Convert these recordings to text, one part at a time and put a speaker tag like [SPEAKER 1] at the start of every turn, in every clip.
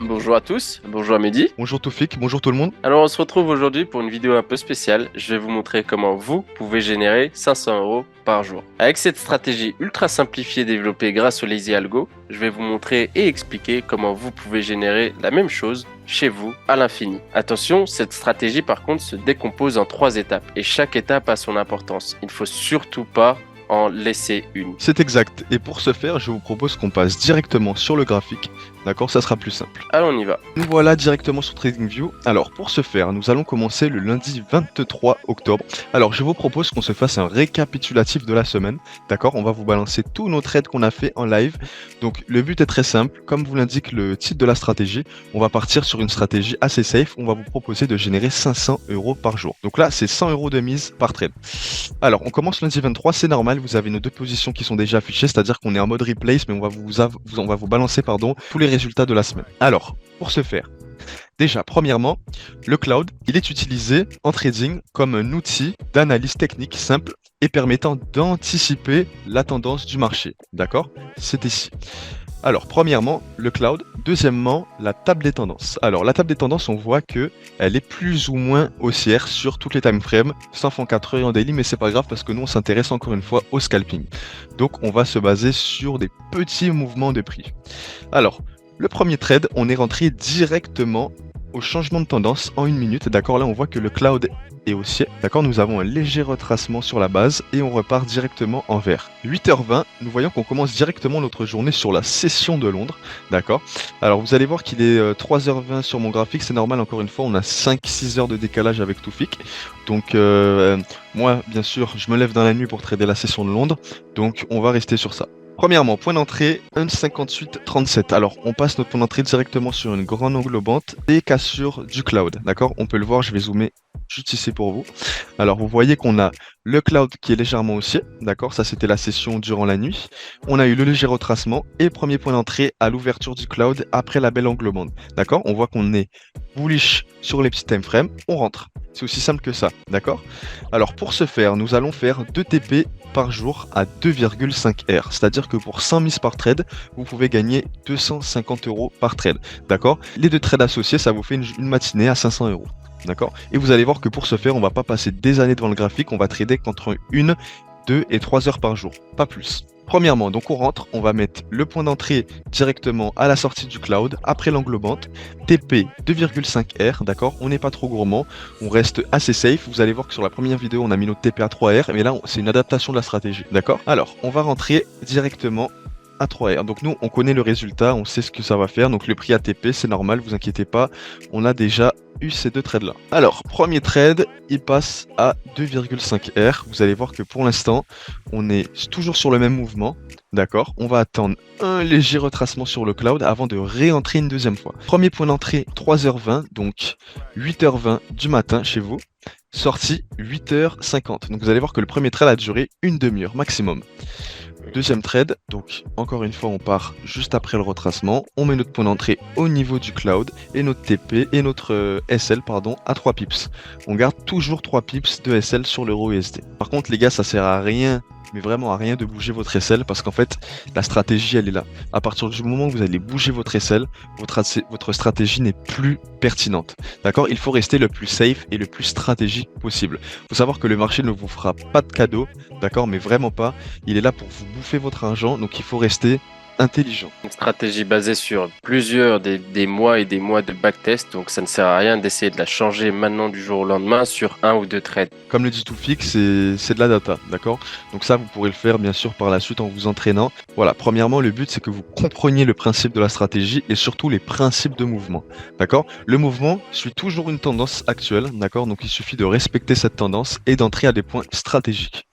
[SPEAKER 1] Bonjour à tous, bonjour à Mehdi.
[SPEAKER 2] Bonjour Toufik, bonjour tout le monde.
[SPEAKER 1] Alors on se retrouve aujourd'hui pour une vidéo un peu spéciale. Je vais vous montrer comment vous pouvez générer 500 euros par jour. Avec cette stratégie ultra simplifiée développée grâce au Lazy Algo, je vais vous montrer et expliquer comment vous pouvez générer la même chose chez vous à l'infini. Attention, cette stratégie par contre se décompose en 3 étapes et chaque étape a son importance. Il ne faut surtout pas en laisser une.
[SPEAKER 2] C'est exact, et pour ce faire, je vous propose qu'on passe directement sur le graphique, d'accord, ça sera plus simple.
[SPEAKER 1] Allez, on y va.
[SPEAKER 2] Nous voilà directement sur TradingView. Alors pour ce faire, nous allons commencer le lundi 23 octobre. Alors je vous propose qu'on se fasse un récapitulatif de la semaine, d'accord. On va vous balancer tous nos trades qu'on a fait en live. Donc le but est très simple, comme vous l'indique le titre de la stratégie, on va partir sur une stratégie assez safe. On va vous proposer de générer 500 euros par jour. Donc là c'est 100 euros de mise par trade. Alors on commence lundi 23, c'est normal, vous avez nos deux positions qui sont déjà affichées, c'est-à-dire qu'on est en mode replace, mais on va vous balancer tous les résultats de la semaine. Alors, pour ce faire, déjà, premièrement, le cloud, il est utilisé en trading comme un outil d'analyse technique simple et permettant d'anticiper la tendance du marché. D'accord? C'est ici. Alors, premièrement, le cloud. Deuxièmement, la table des tendances. Alors, la table des tendances, on voit que elle est plus ou moins haussière sur toutes les time frames, sauf en 4 heures et en daily, mais c'est pas grave parce que nous, on s'intéresse encore une fois au scalping. Donc, on va se baser sur des petits mouvements de prix. Alors, le premier trade, on est rentré directement au changement de tendance en 1 minute. D'accord, là, on voit que le cloud est haussier. D'accord, nous avons un léger retracement sur la base et on repart directement en vert. 8h20, nous voyons qu'on commence directement notre journée sur la session de Londres. D'accord, alors vous allez voir qu'il est 3h20 sur mon graphique, c'est normal, encore une fois, on a 5-6 heures de décalage avec Toufik. Donc moi, bien sûr, je me lève dans la nuit pour trader la session de Londres, donc on va rester sur ça. Premièrement, point d'entrée 1,5837. Alors, on passe notre point d'entrée directement sur une grande englobante et cassure du cloud. D'accord? On peut le voir, je vais zoomer juste ici pour vous. Alors, vous voyez qu'on a le cloud qui est légèrement haussier. D'accord? Ça, c'était la session durant la nuit. On a eu le léger retracement et premier point d'entrée à l'ouverture du cloud après la belle englobante. D'accord? On voit qu'on est bullish sur les petits time frames. On rentre. C'est aussi simple que ça. D'accord? Alors, pour ce faire, nous allons faire 2 TP par jour à 2,5 R. C'est-à-dire que pour 100 mises par trade, vous pouvez gagner 250 euros par trade. D'accord? Les 2 trades associés, ça vous fait une matinée à 500 euros. D'accord? Et vous allez voir que pour ce faire, on va pas passer des années devant le graphique, on va trader qu'entre 1, 2 et 3 heures par jour. Pas plus. Premièrement, donc on rentre, on va mettre le point d'entrée directement à la sortie du cloud, après l'englobante, TP 2,5 R, d'accord? On n'est pas trop gourmand, on reste assez safe. Vous allez voir que sur la première vidéo, on a mis notre TP à 3 R, mais là, c'est une adaptation de la stratégie, d'accord? Alors, on va rentrer directement à 3 R. Donc nous, on connaît le résultat, on sait ce que ça va faire, donc le prix ATP, c'est normal, vous inquiétez pas, on a déjà eu ces 2 trades là. Alors, premier trade, il passe à 2,5 R. Vous allez voir que pour l'instant, on est toujours sur le même mouvement. D'accord, on va attendre un léger retracement sur le cloud avant de réentrer une deuxième fois. Premier point d'entrée 3h20, donc 8h20 du matin chez vous. Sortie 8h50. Donc vous allez voir que le premier trade a duré une demi-heure maximum. Deuxième trade, donc encore une fois on part juste après le retracement, on met notre point d'entrée au niveau du cloud et notre TP et notre SL pardon à 3 pips. On garde toujours 3 pips de SL sur l'euro USD. Par contre les gars, ça sert à rien, mais vraiment à rien de bouger votre SL parce qu'en fait la stratégie elle est là. À partir du moment où vous allez bouger votre SL, votre stratégie n'est plus pertinente. D'accord? Il faut rester le plus safe et le plus stratégique possible. Il faut savoir que le marché ne vous fera pas de cadeau, d'accord, mais vraiment pas. Il est là pour vous bouffer votre argent, donc il faut rester intelligent.
[SPEAKER 1] Une stratégie basée sur plusieurs des mois et des mois de backtest, donc ça ne sert à rien d'essayer de la changer maintenant du jour au lendemain sur 1 ou 2 trades.
[SPEAKER 2] Comme le dit Toufik, c'est de la data, d'accord? Donc ça, vous pourrez le faire bien sûr par la suite en vous entraînant. Voilà, premièrement, le but c'est que vous compreniez le principe de la stratégie et surtout les principes de mouvement, d'accord? Le mouvement suit toujours une tendance actuelle, d'accord? Donc il suffit de respecter cette tendance et d'entrer à des points stratégiques.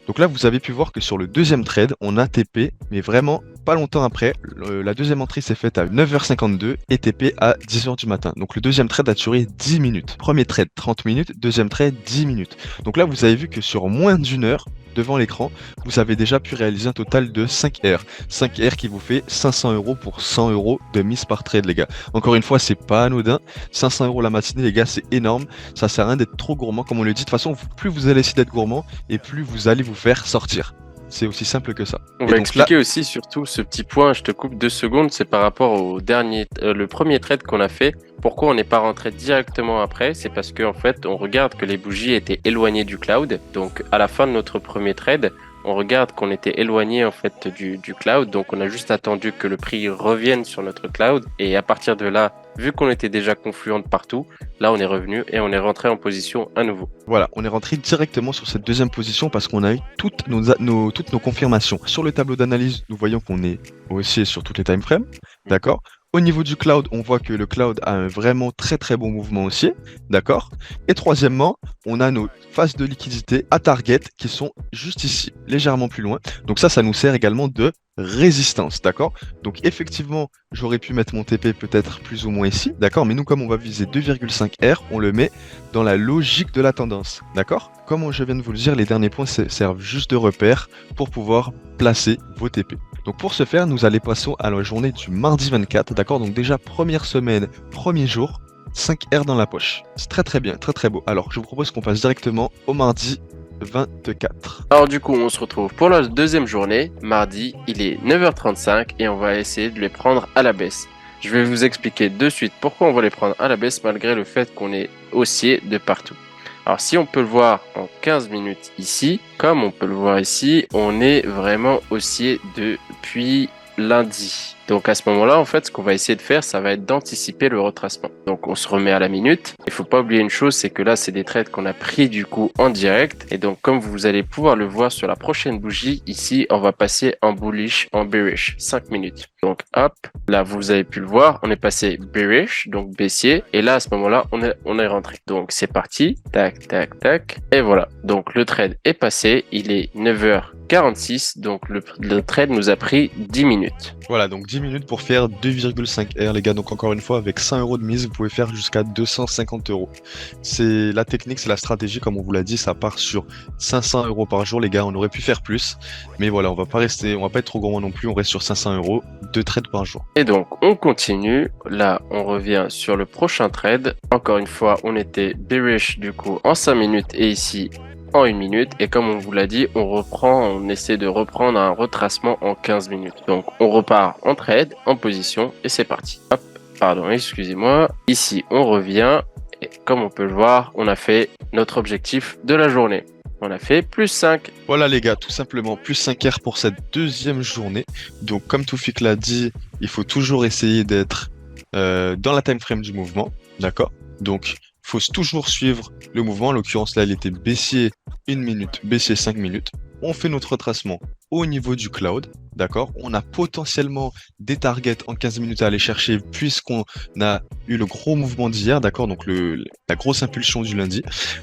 [SPEAKER 2] Donc là, vous avez pu voir que sur le deuxième trade, on a TP, mais vraiment pas longtemps après, la deuxième entrée s'est faite à 9h52 et TP à 10h du matin. Donc le deuxième trade a duré 10 minutes. Premier trade 30 minutes, deuxième trade 10 minutes. Donc là vous avez vu que sur moins d'une heure, devant l'écran, vous avez déjà pu réaliser un total de 5 R. 5 R qui vous fait 500 euros pour 100 euros de mise par trade les gars. Encore une fois, c'est pas anodin. 500 euros la matinée les gars, c'est énorme. Ça sert à rien d'être trop gourmand comme on le dit. De toute façon, plus vous allez essayer d'être gourmand et plus vous allez vous faire sortir. C'est aussi simple que ça.
[SPEAKER 1] On
[SPEAKER 2] Et
[SPEAKER 1] va
[SPEAKER 2] donc là,
[SPEAKER 1] expliquer aussi surtout ce petit point, je te coupe 2 secondes, c'est par rapport au le premier trade qu'on a fait. Pourquoi on n'est pas rentré directement après? C'est parce qu'en fait, on regarde que les bougies étaient éloignées du cloud. Donc à la fin de notre premier trade, on regarde qu'on était éloigné en fait du cloud. Donc on a juste attendu que le prix revienne sur notre cloud. Et à partir de là, vu qu'on était déjà confluent de partout, là on est revenu et on est rentré en position à nouveau.
[SPEAKER 2] voilà, on est rentré directement sur cette deuxième position parce qu'on a eu toutes nos confirmations. Sur le tableau d'analyse, nous voyons qu'on est haussier sur toutes les time frames, d'accord? Au niveau du cloud, on voit que le cloud a un vraiment très très bon mouvement haussier, d'accord? Et troisièmement, on a nos phases de liquidité à target qui sont juste ici, légèrement plus loin. Donc ça nous sert également de résistance, d'accord? Donc effectivement, j'aurais pu mettre mon TP peut-être plus ou moins ici, d'accord? Mais nous, comme on va viser 2,5 R, on le met dans la logique de la tendance, d'accord? Comme je viens de vous le dire, les derniers points servent juste de repère pour pouvoir placer vos TP. Donc pour ce faire, nous allons passer à la journée du mardi 24, d'accord? Donc déjà, première semaine, premier jour, 5 R dans la poche. C'est très très bien, très très beau. Alors, je vous propose qu'on passe directement au mardi 24.
[SPEAKER 1] Alors du coup, on se retrouve pour la deuxième journée. Mardi, il est 9h35 et on va essayer de les prendre à la baisse. Je vais vous expliquer de suite pourquoi on va les prendre à la baisse malgré le fait qu'on est haussier de partout. Alors si on peut le voir en 15 minutes ici, comme on peut le voir ici, on est vraiment haussier depuis lundi. Donc à ce moment-là, en fait, ce qu'on va essayer de faire, ça va être d'anticiper le retracement. Donc on se remet à la minute. Il faut pas oublier une chose, c'est que là, c'est des trades qu'on a pris du coup en direct. Et donc comme vous allez pouvoir le voir sur la prochaine bougie, ici, on va passer en bullish, en bearish, 5 minutes. Donc hop, là vous avez pu le voir, on est passé bearish, donc baissier. Et là, à ce moment-là, on est rentré. Donc c'est parti, tac, tac, tac. Et voilà, donc le trade est passé, il est 9h46, donc le trade nous a pris 10 minutes.
[SPEAKER 2] Voilà, donc 10 minutes pour faire 2,5 R, les gars. Donc encore une fois, avec 100 € de mise, vous pouvez faire jusqu'à 250 €. C'est la technique, c'est la stratégie, comme on vous l'a dit, ça part sur 500 € par jour, les gars. On aurait pu faire plus, mais voilà, on va pas être trop gourmand non plus. On reste sur 500 €, 2 trades par jour.
[SPEAKER 1] Et donc, on continue. Là, on revient sur le prochain trade. Encore une fois, on était bearish du coup en 5 minutes et ici en 1 minute. Et comme on vous l'a dit, on essaie de reprendre un retracement en 15 minutes. Donc, on repart en trade, en position et c'est parti. Hop, pardon, excusez-moi. Ici, on revient. Et comme on peut le voir, on a fait notre objectif de la journée. On a fait plus 5.
[SPEAKER 2] Voilà les gars, tout simplement plus 5 R pour cette deuxième journée. Donc comme Toufik l'a dit, il faut toujours essayer d'être dans la time frame du mouvement, d'accord? Donc il faut toujours suivre le mouvement. En l'occurrence là, il était baissier 1 minute, baissier 5 minutes. On fait notre retracement au niveau du cloud, d'accord? On a potentiellement des targets en 15 minutes à aller chercher puisqu'on a eu le gros mouvement d'hier, d'accord? Donc la grosse impulsion du lundi.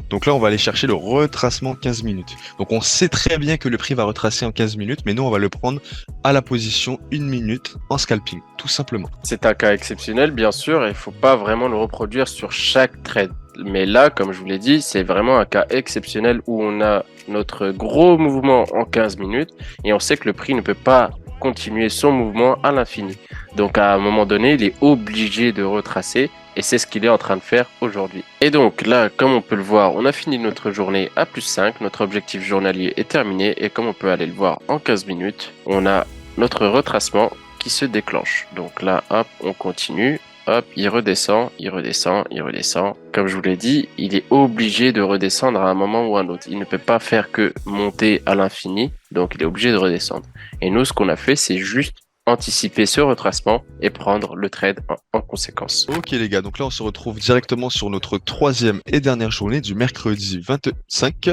[SPEAKER 2] Donc là, on va aller chercher le retracement 15 minutes. Donc on sait très bien que le prix va retracer en 15 minutes, mais nous, on va le prendre à la position 1 minute en scalping, tout simplement.
[SPEAKER 1] C'est un cas exceptionnel, bien sûr, et il faut pas vraiment le reproduire sur chaque trade. Mais là, comme je vous l'ai dit, c'est vraiment un cas exceptionnel où on a notre gros mouvement en 15 minutes et on sait que le prix ne peut pas continuer son mouvement à l'infini. Donc à un moment donné, il est obligé de retracer et c'est ce qu'il est en train de faire aujourd'hui. Et donc là, comme on peut le voir, on a fini notre journée à plus 5, notre objectif journalier est terminé et comme on peut aller le voir en 15 minutes, on a notre retracement qui se déclenche. Donc là, hop, on continue. Hop, il redescend, il redescend, il redescend. Comme je vous l'ai dit, il est obligé de redescendre à un moment ou à un autre. Il ne peut pas faire que monter à l'infini, donc il est obligé de redescendre. Et nous, ce qu'on a fait, c'est juste anticiper ce retracement et prendre le trade en conséquence.
[SPEAKER 2] Ok les gars, donc là on se retrouve directement sur notre troisième et dernière journée du mercredi 25,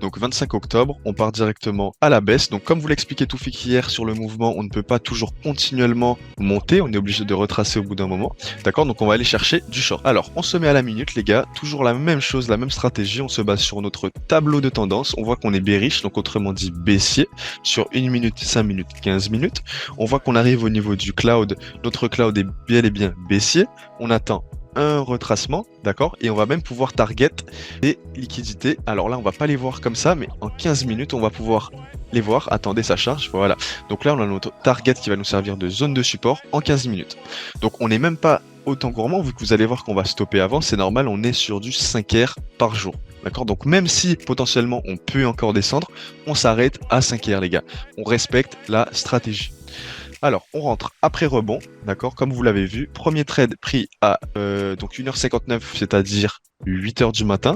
[SPEAKER 2] donc 25 octobre, on part directement à la baisse. Donc comme vous l'expliquez Toufik hier sur le mouvement, on ne peut pas toujours continuellement monter, on est obligé de retracer au bout d'un moment, d'accord? Donc on va aller chercher du short. Alors on se met à la minute les gars, toujours la même chose, la même stratégie, on se base sur notre tableau de tendance, on voit qu'on est bearish, donc autrement dit baissier, sur 1 minute, 5 minutes, 15 minutes, on voit qu'on arrive au niveau du cloud, notre cloud est bel et bien baissier, on attend un retracement, d'accord? Et on va même pouvoir target les liquidités. Alors là, on va pas les voir comme ça, mais en 15 minutes, on va pouvoir les voir. Attendez, ça charge, voilà. Donc là, on a notre target qui va nous servir de zone de support en 15 minutes. Donc on n'est même pas autant gourmand, vu que vous allez voir qu'on va stopper avant, c'est normal, on est sur du 5 R par jour. D'accord? Donc même si potentiellement on peut encore descendre, on s'arrête à 5R les gars. On respecte la stratégie. Alors, on rentre après rebond, d'accord? Comme vous l'avez vu, premier trade pris à donc 1h59, c'est-à-dire 8h du matin.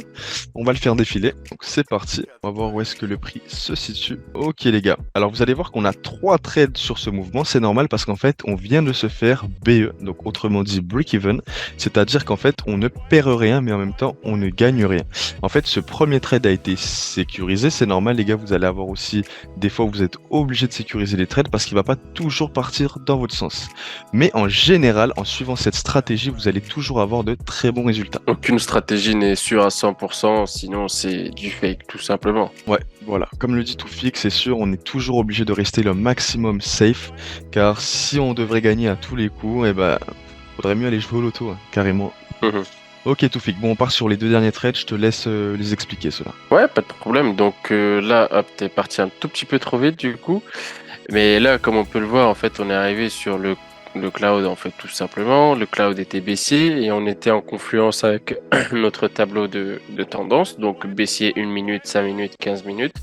[SPEAKER 2] On va le faire défiler. Donc c'est parti. On va voir où est-ce que le prix se situe. Ok les gars. Alors vous allez voir qu'on a 3 trades sur ce mouvement. C'est normal parce qu'en fait, on vient de se faire BE, donc autrement dit break-even. C'est-à-dire qu'en fait, on ne perd rien, mais en même temps, on ne gagne rien. En fait, ce premier trade a été sécurisé. C'est normal les gars, vous allez avoir aussi des fois où vous êtes obligé de sécuriser les trades parce qu'il ne va pas toujours partir dans votre sens. Mais en général, en suivant cette stratégie, vous allez toujours avoir de très bons résultats.
[SPEAKER 1] Aucune stratégie n'est sûre à 100%, sinon c'est du fake, tout simplement.
[SPEAKER 2] Ouais, voilà. Comme le dit Toufik, c'est sûr, on est toujours obligé de rester le maximum safe, car si on devrait gagner à tous les coups, eh ben, faudrait mieux aller jouer au loto, hein, carrément. Ok Toufik, bon on part sur les 2 derniers trades, je te laisse les expliquer cela.
[SPEAKER 1] Ouais, pas de problème. Donc là, hop, t'es parti un tout petit peu trop vite du coup. Mais là, comme on peut le voir, en fait, on est arrivé sur le cloud, en fait, tout simplement. Le cloud était baissier et on était en confluence avec notre tableau de tendance. Donc baissier 1 minute, 5 minutes, 15 minutes.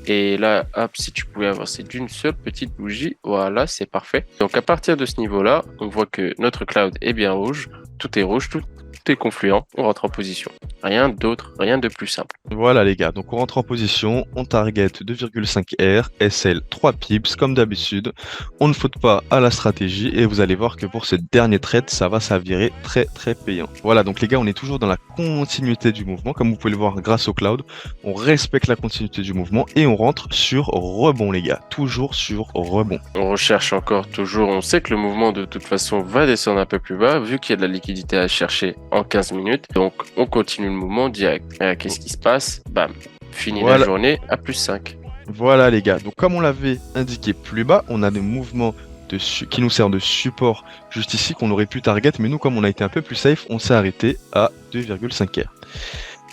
[SPEAKER 1] Et là, hop, si tu pouvais avancer d'une seule petite bougie, voilà, c'est parfait. Donc à partir de ce niveau-là, on voit que notre cloud est bien rouge. Tout est rouge, tout est confluent. On rentre en position. Rien d'autre, rien de plus simple.
[SPEAKER 2] Voilà les gars, donc on rentre en position, on target 2,5 R, SL 3 pips comme d'habitude, on ne faute pas à la stratégie et vous allez voir que pour ce dernier trade, ça va s'avérer très très payant. Voilà, donc les gars, on est toujours dans la continuité du mouvement, comme vous pouvez le voir grâce au cloud, on respecte la continuité du mouvement et on rentre sur rebond les gars, toujours sur rebond.
[SPEAKER 1] On recherche encore toujours, on sait que le mouvement de toute façon va descendre un peu plus bas, vu qu'il y a de la liquidité à chercher en 15 minutes, donc on continue le mouvement direct. Qu'est-ce qui se passe? Bam, fini la journée à plus 5.
[SPEAKER 2] Voilà les gars, donc comme on l'avait indiqué plus bas, on a des mouvements qui nous servent de support juste ici qu'on aurait pu target, mais nous comme on a été un peu plus safe, on s'est arrêté à 2,5 R.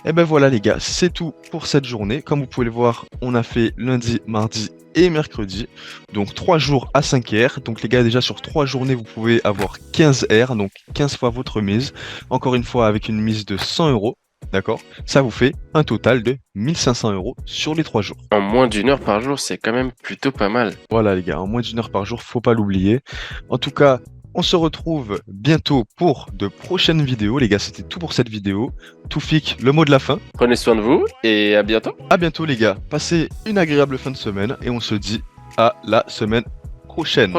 [SPEAKER 2] Et ben voilà les gars, c'est tout pour cette journée. Comme vous pouvez le voir, on a fait lundi, mardi et mercredi. Donc 3 jours à 5 R. Donc les gars, déjà sur 3 journées, vous pouvez avoir 15 R, donc 15 fois votre mise. Encore une fois, avec une mise de 100 €. D'accord? Ça vous fait un total de 1500 € sur les 3 jours.
[SPEAKER 1] En moins d'1 heure par jour, c'est quand même plutôt pas mal.
[SPEAKER 2] Voilà les gars, en moins d'1 heure par jour, faut pas l'oublier. En tout cas, on se retrouve bientôt pour de prochaines vidéos. Les gars, c'était tout pour cette vidéo. Toufik, le mot de la fin.
[SPEAKER 1] Prenez soin de vous et à bientôt.
[SPEAKER 2] À bientôt les gars. Passez une agréable fin de semaine et on se dit à la semaine prochaine.